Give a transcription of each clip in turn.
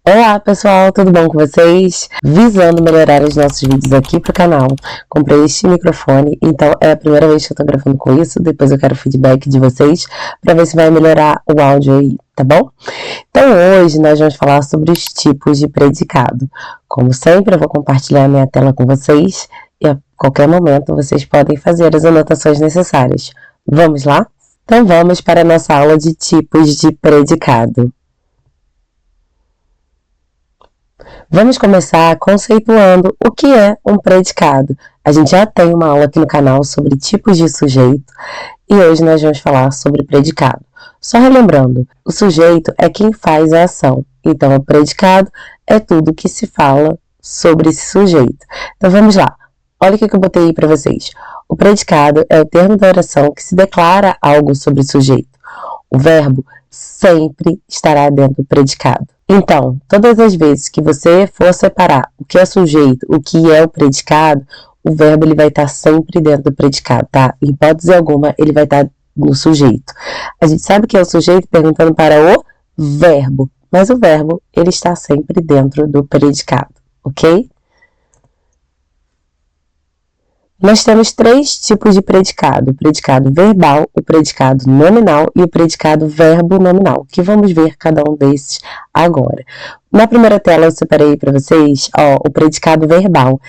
Olá pessoal, tudo bom com vocês? Visando melhorar os nossos vídeos aqui pro canal, comprei este microfone, então é a primeira vez que eu tô gravando com isso, depois eu quero feedback de vocês pra ver se vai melhorar o áudio aí, tá bom? Então hoje nós vamos falar sobre os tipos de predicado. Como sempre, eu vou compartilhar a minha tela com vocês e a qualquer momento vocês podem fazer as anotações necessárias. Vamos lá? Então vamos para a nossa aula de tipos de predicado. Vamos começar conceituando o que é um predicado. A gente já tem uma aula aqui no canal sobre tipos de sujeito e hoje nós vamos falar sobre predicado. Só relembrando, o sujeito é quem faz a ação, então o predicado é tudo que se fala sobre esse sujeito. Então vamos lá, olha o que eu botei aí para vocês. O predicado é o termo da oração que se declara algo sobre o sujeito. O verbo sempre estará dentro do predicado. Então, todas as vezes que você for separar o que é sujeito, o que é o predicado, o verbo ele vai estar sempre dentro do predicado, tá? Em hipótese alguma, ele vai estar no sujeito. A gente sabe que é o sujeito perguntando para o verbo, mas o verbo ele está sempre dentro do predicado, ok? Nós temos três tipos de predicado: o predicado verbal, o predicado nominal e o predicado verbo nominal, que vamos ver cada um desses agora. Na primeira tela eu separei para vocês, o predicado verbal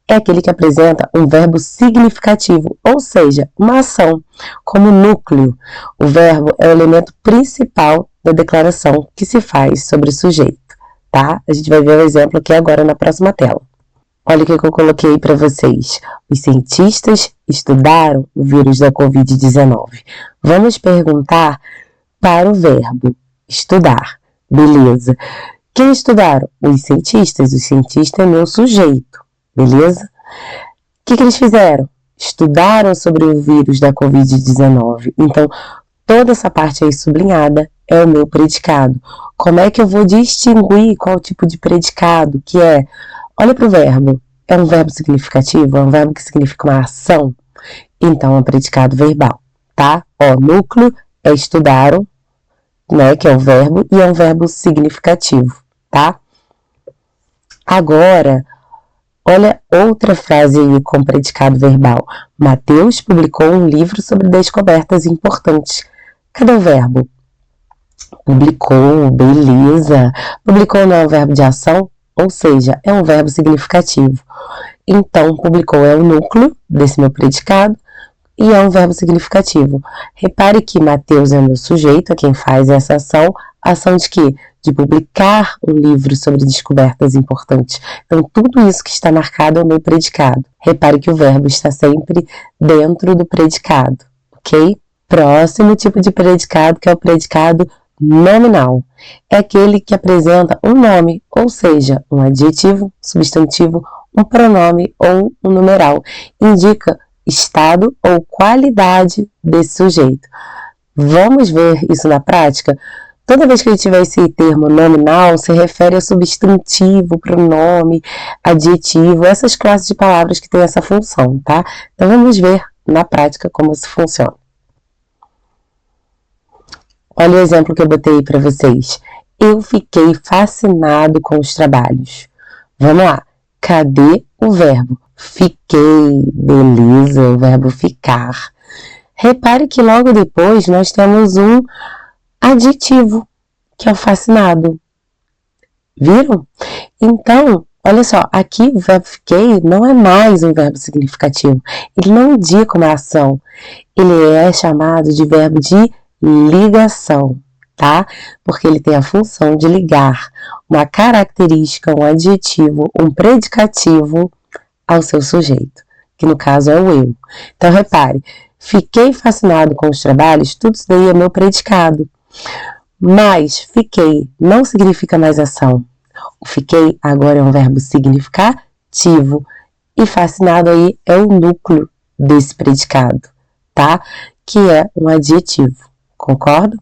é aquele que apresenta um verbo significativo, ou seja, uma ação, como núcleo. O verbo é o elemento principal da declaração que se faz sobre o sujeito, tá? A gente vai ver o exemplo aqui agora na próxima tela. Olha o que eu coloquei para vocês. Os cientistas estudaram o vírus da Covid-19. Vamos perguntar para o verbo estudar. Beleza. Quem estudaram? Os cientistas. O cientista é meu sujeito. Beleza? O que eles fizeram? Estudaram sobre o vírus da Covid-19. Então, toda essa parte aí sublinhada é o meu predicado. Como é que eu vou distinguir qual tipo de predicado que é? Olha para o verbo, é um verbo significativo? É um verbo que significa uma ação? Então, é um predicado verbal, tá? Núcleo é estudaram, né, que é o verbo, e é um verbo significativo, tá? Agora, olha outra frase aí com predicado verbal. Mateus publicou um livro sobre descobertas importantes. Cadê o verbo? Publicou, beleza. Publicou não é um verbo de ação? Ou seja, é um verbo significativo. Então, publicou é o núcleo desse meu predicado e é um verbo significativo. Repare que Mateus é o meu sujeito, é quem faz essa ação. Ação de quê? De publicar um livro sobre descobertas importantes. Então, tudo isso que está marcado é o meu predicado. Repare que o verbo está sempre dentro do predicado, ok? Próximo tipo de predicado, que é o predicado nominal, é aquele que apresenta um nome, ou seja, um adjetivo, substantivo, um pronome ou um numeral. Indica estado ou qualidade desse sujeito. Vamos ver isso na prática? Toda vez que a gente tiver esse termo nominal, se refere a substantivo, pronome, adjetivo, essas classes de palavras que têm essa função, tá? Então vamos ver na prática como isso funciona. Olha o exemplo que eu botei para vocês. Eu fiquei fascinado com os trabalhos. Vamos lá. Cadê o verbo? Fiquei. Beleza, o verbo ficar. Repare que logo depois nós temos um adjetivo, que é o fascinado. Viram? Então, olha só, aqui o verbo fiquei não é mais um verbo significativo. Ele não indica uma ação. Ele é chamado de verbo de ligação, tá? Porque ele tem a função de ligar uma característica, um adjetivo, um predicativo ao seu sujeito, que no caso é o eu. Então, repare, fiquei fascinado com os trabalhos, tudo isso daí é meu predicado. Mas fiquei não significa mais ação. O fiquei agora é um verbo significativo e fascinado aí é o núcleo desse predicado, tá? Que é um adjetivo. Concordo?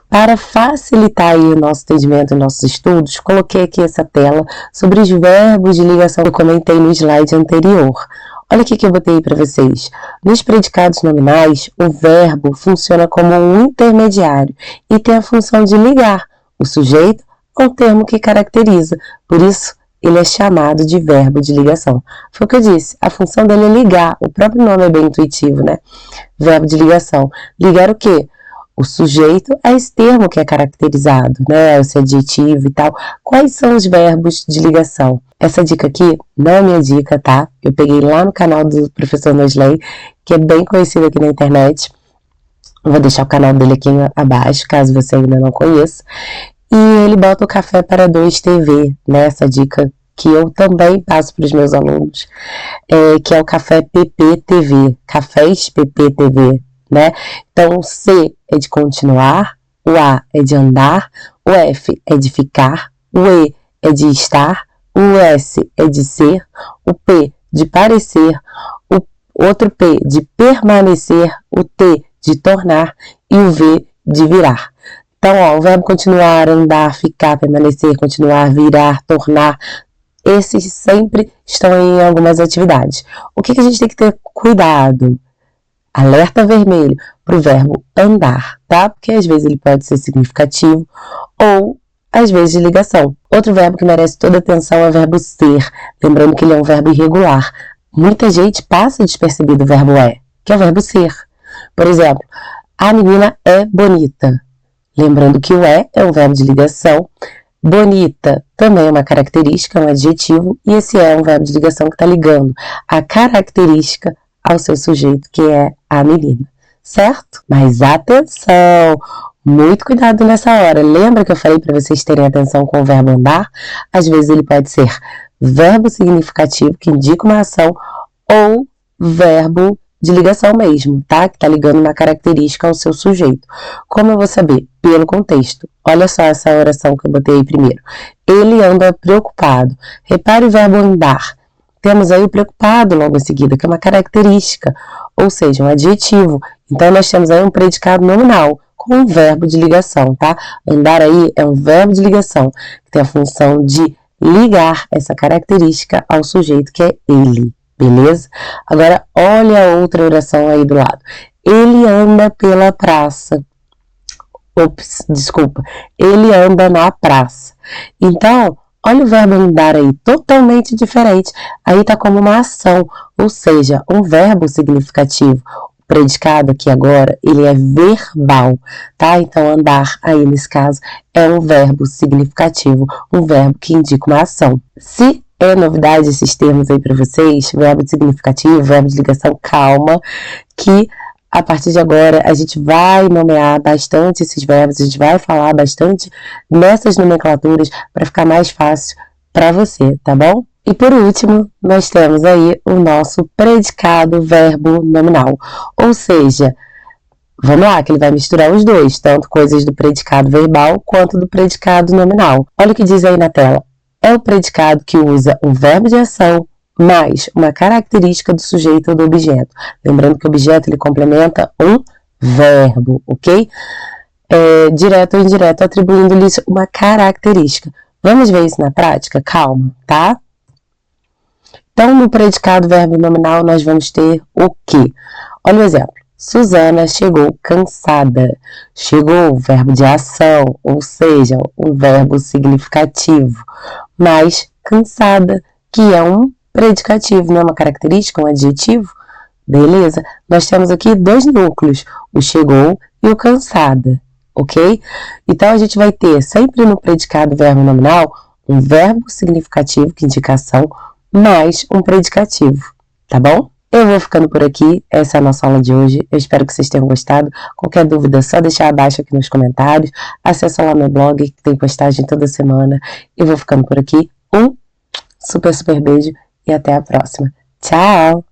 Para facilitar aí o nosso entendimento e nossos estudos, coloquei aqui essa tela sobre os verbos de ligação que eu comentei no slide anterior. Olha o que eu botei para vocês. Nos predicados nominais, o verbo funciona como um intermediário e tem a função de ligar o sujeito é um termo que caracteriza. Por isso, ele é chamado de verbo de ligação. Foi o que eu disse, a função dele é ligar. O próprio nome é bem intuitivo, né? Verbo de ligação. Ligar o quê? O sujeito a esse termo que é caracterizado, né? Esse adjetivo e tal. Quais são os verbos de ligação? Essa dica aqui não é minha dica, tá? Eu peguei lá no canal do professor Nosley, que é bem conhecido aqui na internet. Vou deixar o canal dele aqui abaixo, caso você ainda não conheça. E ele bota o Café para Dois TV, né? Essa dica que eu também passo para os meus alunos, que é o Café PPTV, Cafés PPTV, né? Então, o C é de continuar, o A é de andar, o F é de ficar, o E é de estar, o S é de ser, o P de parecer, o outro P de permanecer, o T de tornar e o V de virar. Então, ó, o verbo continuar, andar, ficar, permanecer, continuar, virar, tornar, esses sempre estão em algumas atividades. O que a gente tem que ter cuidado? Alerta vermelho para o verbo andar, tá? Porque às vezes ele pode ser significativo ou às vezes de ligação. Outro verbo que merece toda atenção é o verbo ser, lembrando que ele é um verbo irregular. Muita gente passa despercebido o verbo é, que é o verbo ser. Por exemplo, a menina é bonita. Lembrando que o é um verbo de ligação, bonita também é uma característica, um adjetivo, e esse é um verbo de ligação que está ligando a característica ao seu sujeito, que é a menina, certo? Mas atenção, muito cuidado nessa hora. Lembra que eu falei para vocês terem atenção com o verbo andar? Às vezes ele pode ser verbo significativo, que indica uma ação, ou verbo de ligação mesmo, tá? Que tá ligando uma característica ao seu sujeito. Como eu vou saber? Pelo contexto. Olha só essa oração que eu botei aí primeiro. Ele anda preocupado. Repare o verbo andar. Temos aí o preocupado logo em seguida, que é uma característica, ou seja, um adjetivo. Então, nós temos aí um predicado nominal com um verbo de ligação, tá? Andar aí é um verbo de ligação, que tem a função de ligar essa característica ao sujeito, que é ele. Beleza? Agora, olha a outra oração aí do lado. Ele anda pela praça. Ops, desculpa. Ele anda na praça. Então, olha o verbo andar aí, totalmente diferente. Aí tá como uma ação, ou seja, um verbo significativo. O predicado aqui agora, ele é verbal, tá? Então, andar aí, nesse caso, é um verbo significativo, um verbo que indica uma ação. Se é novidade esses termos aí para vocês, verbo significativo, verbo de ligação, calma, que a partir de agora a gente vai nomear bastante esses verbos, a gente vai falar bastante nessas nomenclaturas para ficar mais fácil para você, tá bom? E por último, nós temos aí o nosso predicado verbo nominal, ou seja, vamos lá, que ele vai misturar os dois, tanto coisas do predicado verbal quanto do predicado nominal. Olha o que diz aí na tela. É o predicado que usa um verbo de ação mais uma característica do sujeito ou do objeto. Lembrando que o objeto ele complementa um verbo, ok? Direto ou indireto, atribuindo-lhe uma característica. Vamos ver isso na prática? Calma, tá? Então, no predicado verbo nominal, nós vamos ter o quê? Olha o exemplo. Suzana chegou cansada. Chegou, verbo de ação, ou seja, um verbo significativo. Mais cansada, que é um predicativo, não é uma característica, um adjetivo. Beleza? Nós temos aqui dois núcleos, o chegou e o cansada, ok? Então, a gente vai ter sempre no predicado verbo nominal um verbo significativo, que indica ação, mais um predicativo, tá bom? Eu vou ficando por aqui, essa é a nossa aula de hoje, eu espero que vocês tenham gostado. Qualquer dúvida é só deixar abaixo aqui nos comentários, acessa lá meu blog, que tem postagem toda semana. Eu vou ficando por aqui, um super beijo e até a próxima. Tchau!